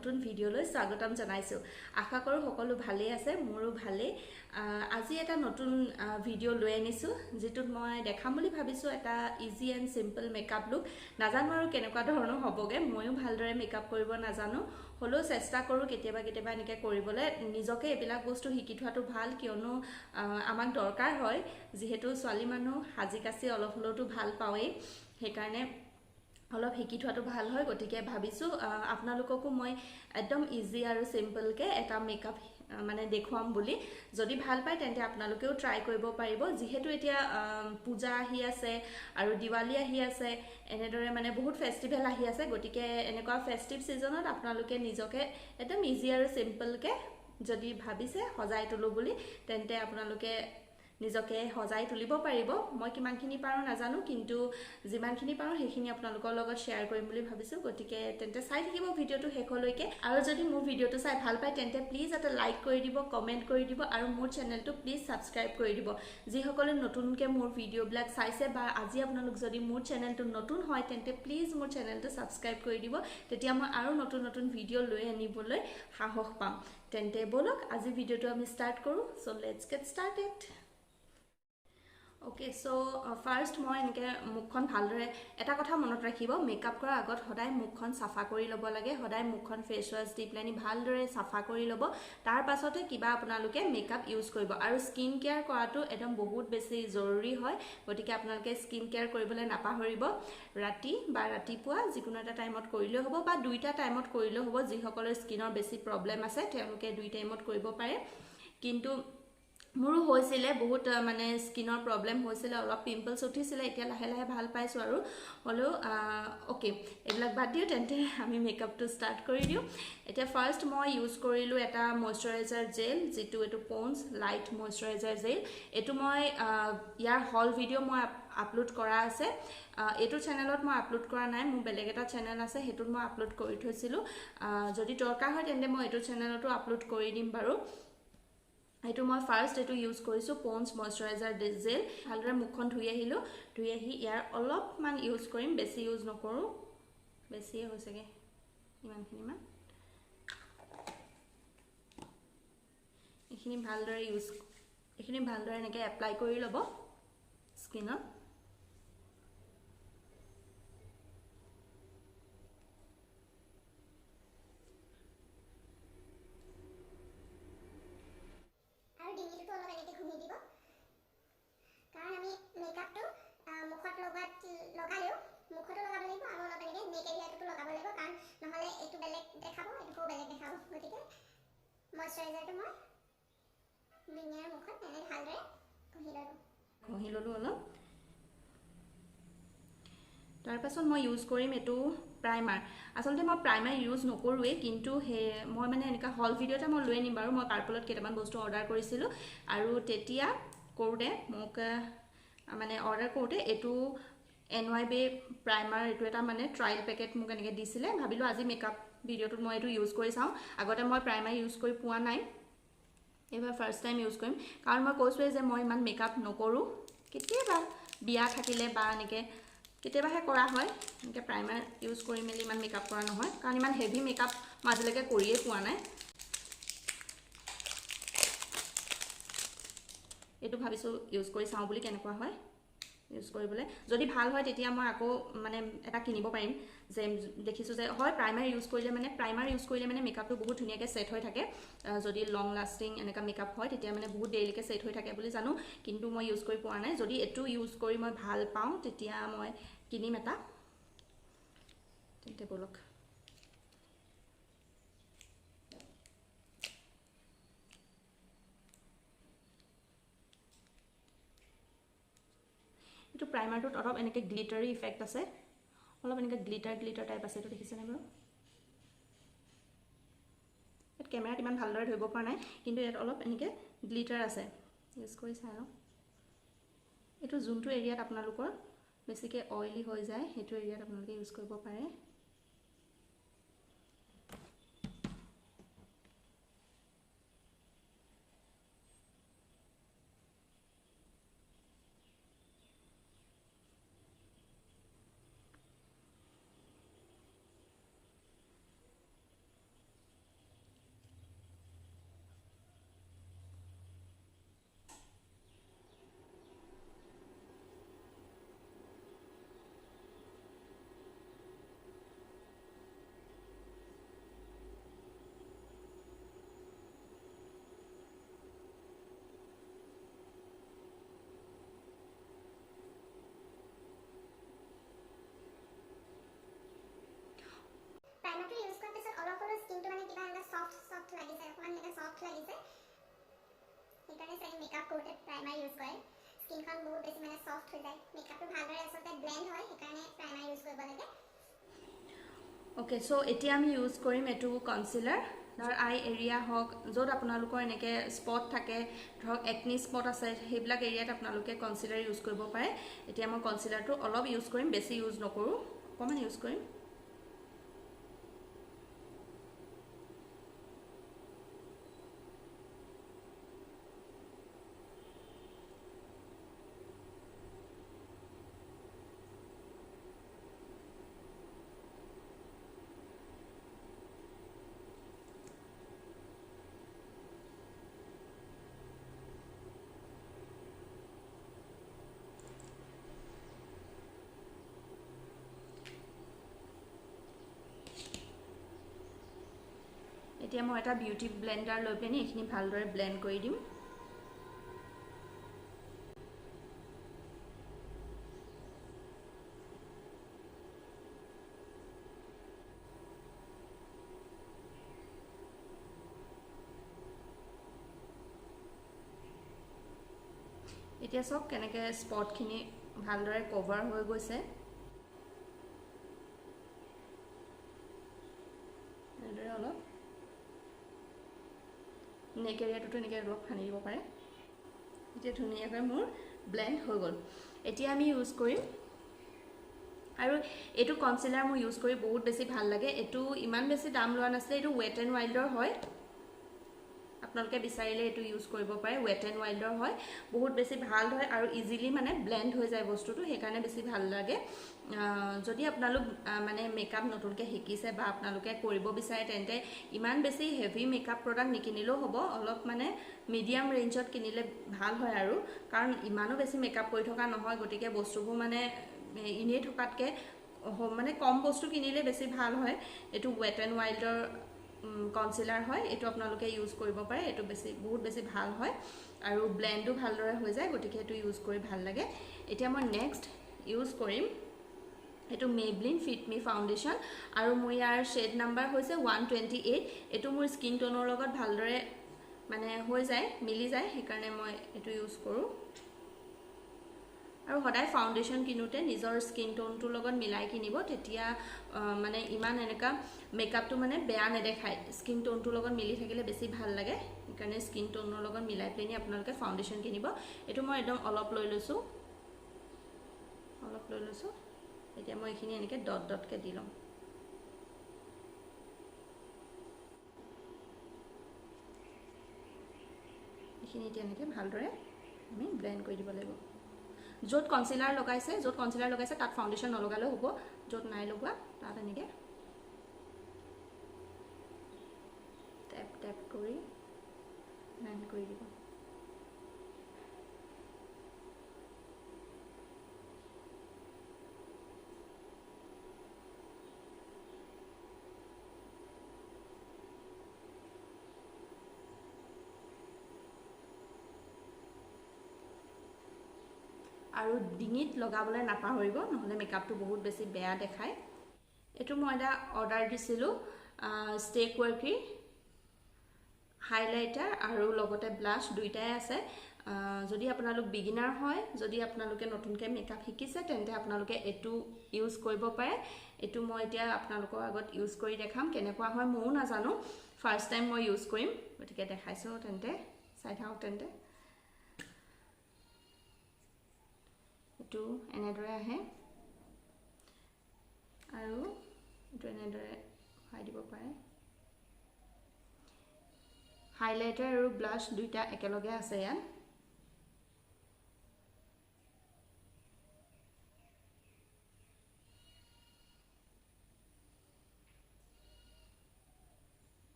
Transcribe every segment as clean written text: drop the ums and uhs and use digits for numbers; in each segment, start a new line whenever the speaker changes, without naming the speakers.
নতুন ভিডিঅ'লৈ স্বাগতম জনাইছো। আশা কৰো সকলো ভালে আছে, মোৰো ভালে। আজি এটা নতুন ভিডিঅ' লৈ আনিছো, যেটোত মই দেখাম বুলি ভাবিছো এটা easy and simple makeup look. নাজানো আৰু কেনেকুৱা ধৰণৰ হ'বগে, ময়ো ভালদৰে মেকআপ কৰিব নাজানো, হলেও চেষ্টা কৰো কেতিয়াবা কেতিয়াবা এনেকৈ কৰিবলৈ। নিজকে এইবিলাক বস্তু শিকি থোৱাটো ভাল, কিয়নো আমাক দৰকাৰ হয়, যিহেতু ছোৱালী মানুহ সাজি কাচি অলপ হলেওতো ভাল পাওঁৱেই, সেইকাৰণে অলপ শিকি থোৱাটো ভাল হয়। গতিকে ভাবিছো আপোনালোককো মই একদম ইজি আৰু সিম্পলকে এটা মেকআপ মানে দেখুৱাম বুলি। যদি ভাল পায় তেন্তে আপোনালোকেও ট্ৰাই কৰিব পাৰিব, যিহেতু এতিয়া পূজা আহি আছে আৰু দিৱালী আহি আছে, এনেদৰে মানে বহুত ফেষ্টিভেল আহি আছে। গতিকে এনেকুৱা ফেষ্টিভ সিজনত আপোনালোকে নিজকে একদম ইজি আৰু সিম্পলকে যদি ভাবিছে সজাই তুলো বুলি, তেন্তে আপোনালোকে নিজকে সজাই তুলিব পাৰিব। মই কিমানখিনি পাৰো নাজানো, কিন্তু যিমানখিনি পাৰো সেইখিনি আপোনালোকৰ লগত শ্বেয়াৰ কৰিম বুলি ভাবিছো। গতিকে তেন্তে চাই থাকিব ভিডিঅ'টো শেষলৈকে। আৰু যদি মোৰ ভিডিঅ'টো চাই ভাল পায় তেন্তে প্লিজ এটা লাইক কৰি দিব, কমেণ্ট কৰি দিব, আৰু মোৰ চেনেলটো প্লিজ ছাবস্ক্ৰাইব কৰি দিব। যিসকলে নতুনকৈ মোৰ ভিডিঅ'বিলাক চাইছে, বা আজি আপোনালোক যদি মোৰ চেনেলটো নতুন হয় তেন্তে প্লিজ মোৰ চেনেলটো ছাবস্ক্ৰাইব কৰি দিব, তেতিয়া মই আৰু নতুন নতুন ভিডিঅ' লৈ আনিবলৈ সাহস পাম। তেন্তে বলক আজি ভিডিঅ'টো আমি ষ্টাৰ্ট কৰোঁ। So' let's get started. Okay, so' first মই এনেকৈ মুখখন ভালদৰে এটা কথা মনত ৰাখিব, মেকআপ কৰাৰ আগত সদায় মুখখন চাফা কৰি ল'ব লাগে। সদায় মুখখন ফেচ ৱাছ দি পেলাই ভালদৰে চাফা কৰি ল'ব, তাৰ পাছতে কিবা আপোনালোকে মেকআপ ইউজ কৰিব। আৰু স্কিন কেয়াৰ কৰাটো একদম বহুত বেছি জৰুৰী হয়, গতিকে আপোনালোকে স্কিন কেয়াৰ কৰিবলৈ নাপাহৰিব। ৰাতি বা ৰাতিপুৱা যিকোনো এটা টাইমত কৰিলেও হ'ব, বা দুইটা টাইমত কৰিলেও হ'ব। যিসকলৰ স্কিনৰ বেছি প্ৰব্লেম আছে তেওঁলোকে দুই টাইমত কৰিব পাৰে। কিন্তু মোৰো হৈছিলে বহুত মানে স্কিনৰ প্ৰব্লেম হৈছিলে, অলপ পিম্পলছ উঠিছিলে, এতিয়া লাহে লাহে ভাল পাইছোঁ আৰু। হ'লেও অ'কে, এইবিলাক বাদ দিওঁ, তেন্তে আমি মেকআপটো ষ্টাৰ্ট কৰি দিওঁ। এতিয়া ফাৰ্ষ্ট মই ইউজ কৰিলোঁ এটা মইশ্চাৰাইজাৰ জেল, যিটো এইটো পণ্ডছ লাইট মইশ্চাৰাইজাৰ জেল। এইটো মই ইয়াৰ হল ভিডিঅ' মই আপলোড কৰা আছে। এইটো চেনেলত মই আপলোড কৰা নাই, মোৰ বেলেগ এটা চেনেল আছে, সেইটোত মই আপলোড কৰি থৈছিলোঁ। যদি দৰকাৰ হয় তেন্তে মই এইটো চেনেলতো আপলোড কৰি দিম বাৰু। এইটো মই ফাৰ্ষ্ট এইটো ইউজ কৰিছোঁ, পণ্ডছ মইশ্চাৰাইজাৰ জেল। ভালদৰে মুখখন ধুই আহিলোঁ, ধুই আহি ইয়াৰ অলপমান ইউজ কৰিম, বেছি ইউজ নকৰোঁ, বেছিয়ে হৈছেগৈ ইমানখিনিমান। এইখিনি ভালদৰে এনেকৈ এপ্লাই কৰি ল'ব স্কিনত।
ডিঙিটো অলপ এনেকৈ ঘঁহি দিব, কাৰণ আমি মেকআপটো মুখত লগালেও মুখতো লগাব লাগিব, আৰু অলপ এনেকৈ নেক এৰিয়াটো লগাব লাগিব, কাৰণ নহ'লে এইটো বেলেগ দেখাব, এইটোও বেলেগ দেখাব। গতিকে মইশ্চাৰাইজাৰটো মই ডিঙি আৰু মুখত এনেকৈ ভালদৰে ঘঁহি ল'লোঁ
অলপ। তাৰপাছত মই ইউজ কৰিম এইটো প্ৰাইমাৰ। আচলতে মই প্ৰাইমাৰ ইউজ নকৰোঁৱেই, কিন্তু মই মানে এনেকুৱা হল ভিডিঅ' এটা মই লৈ আনিম বাৰু। মই পাৰ্পলত কেইটামান বস্তু অৰ্ডাৰ কৰিছিলোঁ, আৰু তেতিয়া কৰোঁতে মোক মানে অৰ্ডাৰ কৰোঁতে এইটো NYB প্ৰাইমাৰ, এইটো এটা মানে ট্ৰায়েল পেকেট মোক এনেকৈ দিছিলে। ভাবিলোঁ আজি মেকআপ ভিডিঅ'টোত মই এইটো ইউজ কৰি চাওঁ। আগতে মই প্ৰাইমাৰ ইউজ কৰি পোৱা নাই, এইবাৰ ফাৰ্ষ্ট টাইম ইউজ কৰিম। কাৰণ মই কৈছোঁৱেই যে মই ইমান মেকআপ নকৰোঁ, কেতিয়াবা বিয়া থাকিলে বা এনেকৈ কেতিয়াবাহে কৰা হয়। এনেকৈ প্ৰাইমাৰ ইউজ কৰি মেলি ইমান মেকআপ কৰা নহয়, কাৰণ ইমান হেভি মেকআপ মই আজিলৈকে কৰিয়ে পোৱা নাই। এইটো ভাবিছোঁ ইউজ কৰি চাওঁ বুলি, কেনেকুৱা হয় ইউজ কৰিবলৈ। যদি ভাল হয় তেতিয়া মই আকৌ মানে এটা কিনিব পাৰিম। যে দেখিছোঁ যে হয় প্ৰাইমাৰ ইউজ কৰিলে মানে মেকআপটো বহুত ধুনীয়াকৈ ছেট হৈ থাকে। যদি লং লাষ্টিং এনেকুৱা মেকআপ হয় তেতিয়া মানে বহুত দেৰিলৈকে ছেট হৈ থাকে বুলি জানো, কিন্তু মই ইউজ কৰি পোৱা নাই। যদি এইটো ইউজ কৰি মই ভাল পাওঁ তেতিয়া মই কিনিম এটা। তেন্তে বলক। এইটো প্ৰাইমাৰটোত অলপ এনেকৈ গ্লিটাৰী ইফেক্ট আছে, অলপ এনেকৈ গ্লিটাৰ টাইপ আছে। এইটো দেখিছেনে বাৰু? ইয়াত কেমেৰাত ইমান ভালদৰে ধৰিব পৰা নাই, কিন্তু ইয়াত অলপ এনেকৈ গ্লিটাৰ আছে। ইউজ কৰি চাই লওঁ। এইটো যোনটো এৰিয়াত আপোনালোকৰ বেছিকৈ অইলি হৈ যায় সেইটো এৰিয়াত আপোনালোকে ইউজ কৰিব পাৰে।
প্ৰাইমাৰ ইউজ কৰে স্কিনখন বহুত বেছি মানে সফ্ট হৈ যায় মেকআপটো ভালদৰে আচলতে ব্লেণ্ড হয় সেইকাৰণে প্ৰাইমাৰ ইউজ কৰিব লাগে
ওকে সো এতিয়া আমি ইউজ কৰিম এটো কনসিলাৰ ধৰ আই এৰিয়া হক যত আপোনালোকৰ এনেকে স্পট থাকে ধৰক একনি স্পট আছে হেবিলাক এৰিয়াত আপোনালোকে কনসিলাৰ ইউজ কৰিব পাৰে এতিয়া মই কনসিলাৰটো অলপ ইউজ কৰিম বেছি ইউজ নকৰো অকমান ইউজ কৰিম এতিয়া মই এটা বিউটি ব্লেন্ডাৰ লৈ পেনি এখিনি ভালদৰে ব্লেন্ড কৰি দিম এতিয়া সব কেনেকে স্পট খিনি ভালদৰে কভাৰ হৈ গৈছে এদৰে অলপ নেক এৰিয়াটো এনেকৈ অলপ সানি দিব পাৰে এতিয়া ধুনীয়াকৈ মোৰ ব্লেন্ড হৈ গ'ল এতিয়া আমি ইউজ কৰিম আৰু এটো কনসিলাৰ মই ইউজ কৰি বহুত বেছি ভাল লাগে এটো ইমান বেছি দাম লোৱা নাছিলে এটো ওয়েট এণ্ড ওয়াইল্ডৰ হয় আপোনালোকে বিচাৰিলে এটো ইউজ কৰিব পাৰে ওয়েট এণ্ড ওয়াইল্ডৰ হয় বহুত বেছি ভাল হয় আৰু ইজিলি মানে ব্লেন্ড হৈ যায় বস্তুটো সেইকাৰণে বেছি ভাল লাগে যদি আপোনালোক মানে মেকআপ নতুনকৈ শিকিছে বা আপোনালোকে কৰিব বিচাৰে তেন্তে ইমান বেছি হেভি মেকআপ প্ৰডাক্ট নিকিনিলেও হ'ব অলপ মানে মিডিয়াম ৰেঞ্জত কিনিলে ভাল হয় আৰু কাৰণ ইমানো বেছি মেকআপ কৰি থকা নহয় গতিকে বস্তুবোৰ মানে ইনে থকাতকে মানে কম বস্তু কিনিলে বেছি ভাল হয় এটো ওয়েট এণ্ড ওয়াইল্ডৰ কনসিলাৰ হয় এটো আপোনালোকে ইউজ কৰিব পাৰে এটো বেছি বহুত বেছি ভাল হয় আৰু ব্লেন্ডও ভালদৰে হৈ যায় গতিকে এটো ইউজ কৰি ভাল লাগে এতিয়া মই নেক্সট ইউজ কৰিম এটো মেবলিন ফিট মি ফাউন্ডেশন আৰু মোৰ ইয়াৰ শেড নাম্বাৰ হৈছে 128 এটো মোৰ স্কিন টোনৰ লগত ভালদৰে মানে হৈ যায় মিলি যায় সেইকাৰণে মই এটো ইউজ কৰো আৰু হদাই ফাউন্ডেশন কিনুতে নিজৰ স্কিন টোনটোৰ লগত মিলাই কিনিব তেতিয়া মানে ইমান এনেকা মেকআপটো মানে বেয়া নেদেখায় স্কিন টোনটোৰ লগত মিলি থাকিলে বেছি ভাল লাগে সেইকাৰণে স্কিন টোনৰ লগত মিলাই পেনি আপোনালোকে ফাউন্ডেশন কিনিব এটো মই একদম অলপ লৈ লৈছো এতিয়া মই এখিনি এনেকে ডট ডট কে দিলম এখিনি এতিয়া এনেকে ভালদৰে আমি ব্লেন্ড কৰি দিব লাগিব য'ত কনসিলাৰ লগাইছে তাত ফাউন্ডেশন নলগালেও হ'ব য'ত নাই লগোৱা তাত এনেকে ট্যাপ ট্যাপ কৰি ব্লেন্ড কৰি দিব আৰু ডিঙিত লগাবলৈ নাপাহৰিব নহলে মেকআপটো বহুত বেছি বেয়া দেখায় এটো মই এটা অৰ্ডাৰ দিছিলো ষ্টে কোৱাৰ্কি হাইলাইটাৰ আৰু লগতে ব্লাশ দুইটাই আছে যদি আপোনালোক বিগিনাৰ হয় যদি আপোনালোকে নতুনকৈ মেকআপ শিকিছে তেন্তে আপোনালোকে এটো ইউজ কৰিব পাৰে এটো মই এতিয়া আপোনালোকৰ আগত ইউজ কৰি দেখাম কেনেকুৱা হয় ময়ো নাজানো ফাৰ্স্ট টাইম মই ইউজ কৰিম গতিকে দেখাইছো তেন্তে চাই থাকক তেন্তে এটো এনেদৰে আহে আৰু এটো এনেদৰে হাই দিব পাৰে হাইলাইটাৰ আৰু ব্লাশ দুইটা একেলগে আছে ইয়াত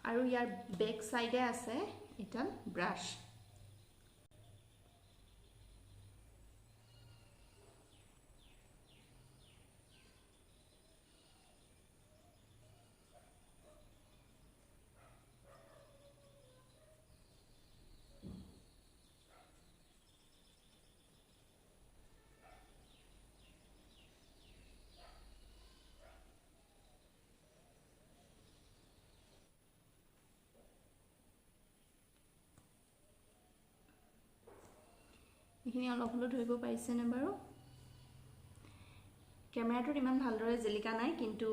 আৰু ইয়াৰ বেক সাইডে আছে এটা ব্ৰাশ এইখিনি অলপ হলেও ধৰিব পাৰিছেনে বাৰু কেমেৰাটোত ইমান ভালদৰে জিলিকা নাই কিন্তু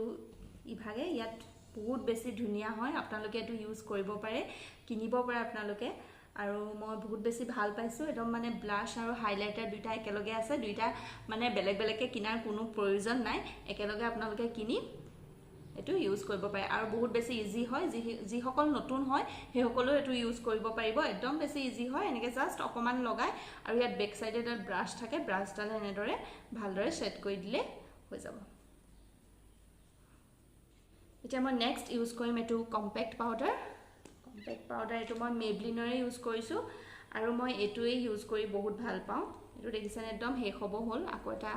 ইভাগে ইয়াত বহুত বেছি ধুনীয়া হয় আপোনালোকে এটো ইউজ কৰিব পাৰে কিনিব পাৰে আপোনালোকে আৰু মই বহুত বেছি ভাল পাইছো একদম মানে ব্লাশ আৰু হাইলাইটাৰ দুইটা একেলগে আছে দুইটা মানে বেলেগ বেলেগকে কিনাৰ কোনো প্ৰয়োজন নাই একেলগে আপোনালোকে কিনি এটো ইউজ কৰিব পাৰে আৰু বহুত বেছি ইজি হয় যি সকল নতুন হয় হে সকলো এটো ইউজ কৰিব পাৰিব একদম বেছি ইজি হয় এনেকে জাস্ট অকমান লগাই আৰু ইয়াত বেক সাইডে এটা ব্ৰাশ থাকে ব্ৰাশডাল এনেদৰে ভালদৰে সেট কৰি দিলে হৈ যাব এতিয়া মই নেক্সট ইউজ কৰিম এটো কম্পেক্ট পাউডাৰ এটো মই মেবলিনৰে ইউজ কৰিছো আৰু মই এটোৱে ইউজ কৰি বহুত ভাল পাওঁ এটো দেখিছেনে একদম শেষ হ'ব হ'ল আকৌ এটা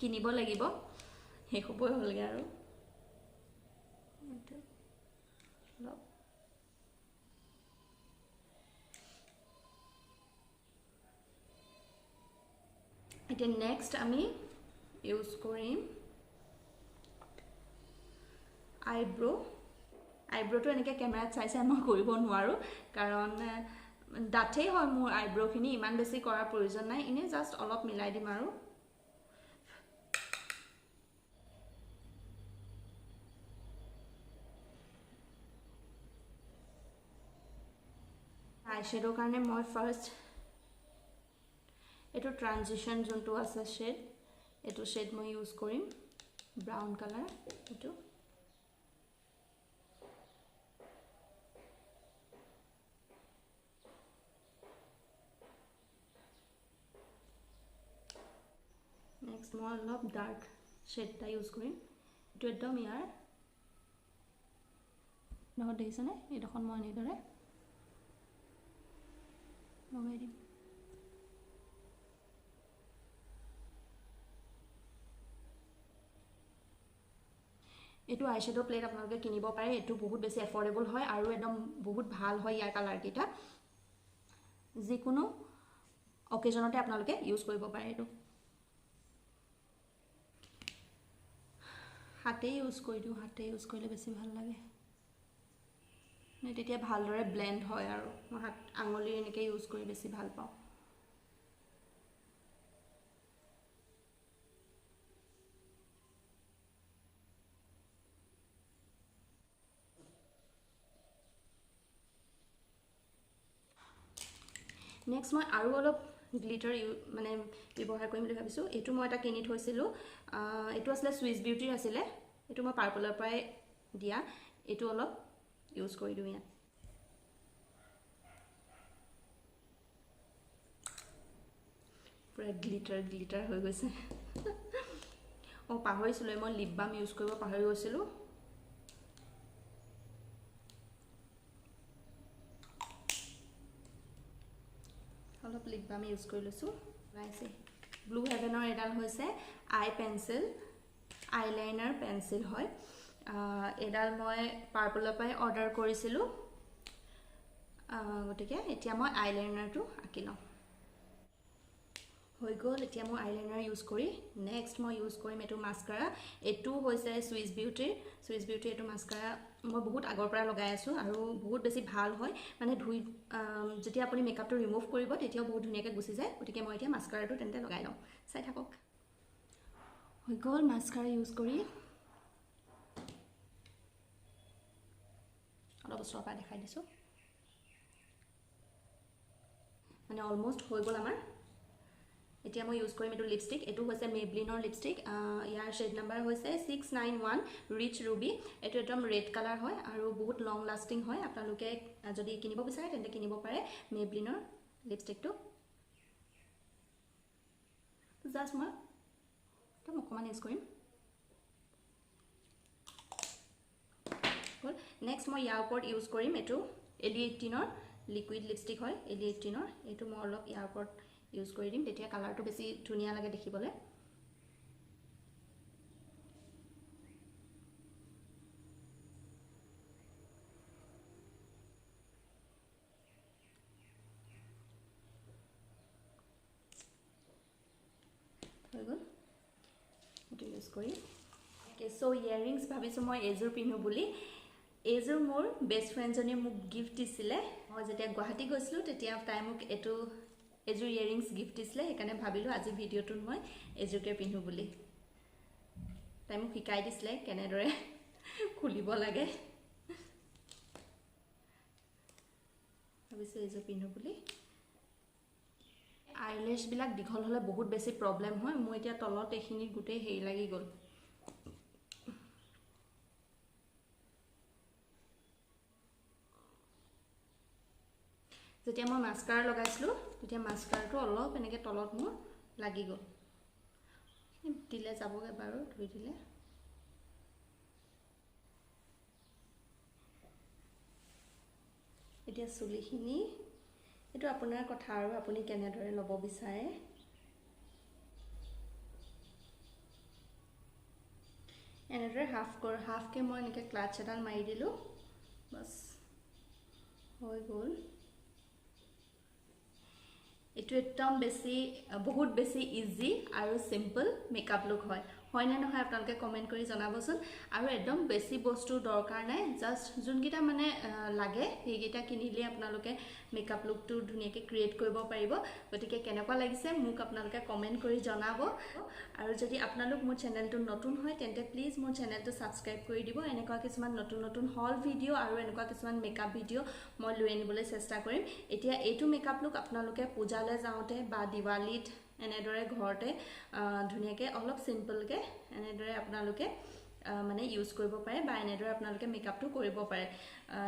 কিনিব লাগিব শেষ হ'বই হ'লগে আৰু এতিয়া নেক্সট আমি ইউজ কৰিম আইব্ৰোটো এনেকে কেমেৰাত চাইছে মই কৰিব নোৱাৰো কাৰণ ডাঠেই হয় মোৰ আইব্ৰোখিনি ইমান বেছি কৰাৰ প্ৰয়োজন নাই ইনে জাস্ট অলপ মিলাই দিম আৰু আইশ্যাডোৰ কাৰণে মই ফাৰ্স্ট এটো ট্ৰানজিশন যোনটো আছে শেড এটো শেড মই ইউজ কৰিম ব্ৰাউন কালাৰ এটো নেক্সট মই অলপ ডাৰ্ক শেডটা ইউজ কৰিম এটো একদম ইয়াৰ নহয় দেখিছেনে এইডোখন মই এনেদৰে লগাই দিম এটো আইশ্যাডো প্লেট আপোনালোকে কিনিব পাৰে এটো বহুত বেছি এফৰ্ডেবল হয় আৰু একদম বহুত ভাল হয় ইয়াৰ কালাৰ কিটা যিকোনো অকেজনতে আপোনালোকে ইউজ কৰিব পাৰে এটো হাতে ইউজ কৰি দিও হাতে ইউজ কৰিলে বেছি ভাল লাগে তেতিয়া ভালদৰে ব্লেন্ড হয় আৰু মই হাত আঙুলি এনেকে ইউজ কৰি বেছি ভাল পাওঁ নেক্সট মই আৰু অলপ গ্লিটাৰ মানে ব্যৱহাৰ কৰিম বুলি ভাবিছো এটো মই এটা কিনি থৈছিলো এটো আসলে সুইস বিউটিৰ আছিল এটো মই পাৰ্পলৰ পৰাই দিয়া এটো অলপ ইউজ কৰি দিও ইয়াত পুৰা গ্লিটাৰ হৈ গৈছে ও পাহৰিছিলো মই লিপ বাম ইউজ কৰিব পাহৰি গৈছিলো অলপ লিপ বাম ইউজ কৰি লৈছো লাইছে ব্লু হেভেনৰ এডাল হৈছে আই পেন্সিল আইলাইনাৰ পেন্সিল হয় এডাল মই পাৰ্পলৰ পৰাই অৰ্ডাৰ কৰিছিলো গটিকে এতিয়া মই আইলাইনাৰটো আঁকি লম হৈ গ'ল এতিয়া মই আইলাইনাৰ ইউজ কৰি নেক্সট মই ইউজ কৰিম এটো মাস্কাৰা এটো হৈছে সুইস বিউটিৰ এটো মাস্কাৰা মই বহুত আগৰ পৰা লগাই আছো আৰু বহুত বেছি ভাল হয় মানে ধুই যেতিয়া আপুনি মেকআপটো ৰিমুভ কৰিব তেতিয়াও বহুত ধুনিয়াকৈ গুছি যায় গটিকে মই এতিয়া মাস্কাৰাটো তেন্তে লগাই লম চাই থাকক হৈ গ'ল মাস্কাৰা ইউজ কৰি অলপ ওচৰৰ পৰা দেখাই দিছো মানে অলমোস্ট হৈ গ'ল আমাৰ এতিয়া মই ইউজ কৰিম এটো লিপষ্টিক এটো হৈছে মেবলিনৰ লিপষ্টিক ইয়াৰ শেড নাম্বাৰ হৈছে 691 ৰিচ ৰুবি এটো একদম ৰেড কালাৰ হয় আৰু বহুত লং লাস্টিং হয় আপোনালোকে যদি কিনিব বিচাৰে তেন্তে কিনিব পাৰে মেবলিনৰ লিপষ্টিকটো জাস্ট মই একদম অকমান ইউজ কৰিম নেক্সট মই ইয়াৰ ওপৰত ইউজ কৰিম এটো এলি18ৰ লিকুইড লিপষ্টিক হয় এলি18ৰ এটো মই অলপ ইয়াৰ ওপৰত ইউজ কৰি দিম তেতিয়া কালাৰটো বেছি ধুনিয়া লাগে দেখিবলৈ হৈ গ'ল এটো ইউজ কৰি সো ইয়াৰিংছ ভাবিছো মই এজোৰ পিনু বুলি এজোৰ মোৰ বেষ্ট ফ্ৰেন্ড জনী মোক গিফট দিছিলে মই যেতিয়া গুৱাহাটী গৈছিলো তেতিয়া তাই মোক এটো এযোৰ ইয়াৰিংছ গিফ্ট দিছিলে সেইকাৰণে ভাবিলোঁ আজি ভিডিঅ'টোত মই এযোৰকে পিন্ধো বুলি তাই মোক শিকাই দিছিলে কেনেদৰে খুলিব লাগে ভাবিছোঁ এযোৰ পিন্ধো বুলি আইলেছবিলাক দীঘল হ'লে বহুত বেছি প্ৰব্লেম হয় মোৰ এতিয়া তলত এইখিনি গোটেই হেৰি লাগি গ'ল যেতিয়া মই মাস্কাৰা লগাইছিলোঁ তেতিয়া মাস্কাৰাটো অলপ এনেকৈ তলত মোৰ লাগি গ'ল দিলে যাবগৈ বাৰু ধুই দিলে এতিয়া চুলিখিনি এইটো আপোনাৰ কথা আৰু আপুনি কেনেদৰে ল'ব বিচাৰে এনেদৰে হাফকে মই এনেকৈ ক্লাটচ এডাল মাৰি দিলোঁ বাছ হৈ গ'ল এইটো একদম বহুত বেছি ইজি আৰু সিম্পল মেকআপ লুক হয় নে নহয় আপোনালোকে কমেন্ট কৰি জনাবচোন আৰু একদম বেছি বস্তু দৰকাৰ নাই জাস্ট যোনকেইটা মানে লাগে সেইকেইটা কিনিলে আপোনালোকে মেকআপ লুকটো ধুনীয়াকৈ ক্ৰিয়েট কৰিব পাৰিব গতিকে কেনেকুৱা লাগিছে মোক আপোনালোকে কমেন্ট কৰি জনাব আৰু যদি আপোনালোক মোৰ চেনেলটো নতুন হয় তেন্তে প্লিজ মোৰ চেনেলটো সাবস্ক্ৰাইব কৰি দিব এনেকুৱা কিছুমান নতুন হল ভিডিঅ' আৰু এনেকুৱা কিছুমান মেকআপ ভিডিঅ' মই লৈ আনিবলৈ চেষ্টা কৰিম এতিয়া এইটো মেকআপ লুক আপোনালোকে পূজালৈ যাওঁতে বা দিৱালীত এনেদৰে ঘৰতে ধুনীয়াকৈ অলপ সিম্পলকৈ এনেদৰে আপোনালোকে মানে ইউজ কৰিব পাৰে বা এনেদৰে আপোনালোকে মেকআপটো কৰিব পাৰে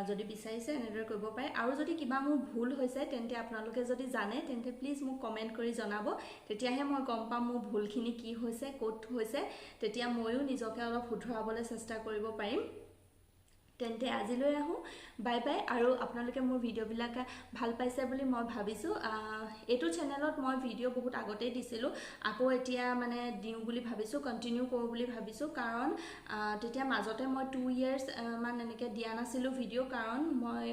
যদি বিচাৰিছে এনেদৰে কৰিব পাৰে আৰু যদি কিবা মোৰ ভুল হৈছে তেন্তে আপোনালোকে যদি জানে তেন্তে প্লিজ মোক কমেন্ট কৰি জনাব তেতিয়াহে মই গম পাম মোৰ ভুলখিনি কি হৈছে ক'ত হৈছে তেতিয়া ময়ো নিজকে অলপ শুধৰাবলৈ চেষ্টা কৰিব পাৰিম তেন্তে আজিলৈ আহোঁ বাই বাই আৰু আপোনালোকে মোৰ ভিডিঅ'বিলাক ভাল পাইছে বুলি মই ভাবিছোঁ এইটো চেনেলত মই ভিডিঅ' বহুত আগতেই দিছিলোঁ আকৌ এতিয়া মানে দিওঁ বুলি ভাবিছোঁ কণ্টিনিউ কৰোঁ বুলি ভাবিছোঁ কাৰণ তেতিয়া মাজতে মই 2 years মান এনেকৈ দিয়া নাছিলোঁ ভিডিঅ' কাৰণ মই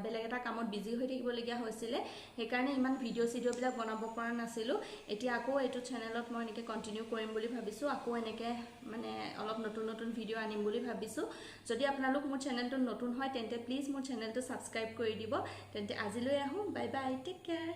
বেলেগ এটা কামত বিজি হৈ থাকিবলগীয়া হৈছিলে সেইকাৰণে ইমান ভিডিঅ'বিলাক বনাব পৰা নাছিলোঁ এতিয়া আকৌ এইটো চেনেলত মই এনেকৈ কণ্টিনিউ কৰিম বুলি ভাবিছোঁ আকৌ এনেকৈ মানে অলপ নতুন ভিডিঅ' আনিম বুলি ভাবিছোঁ যদি আপোনালোক মোৰ চেনেলটো নতুন হয় তেন্তে প্লিজ মোৰ চেনেলটো সাবস্ক্ৰাইব কৰি দিব তেন্তে আজিলৈ আহোঁ বাই বাই টেক কেয়াৰ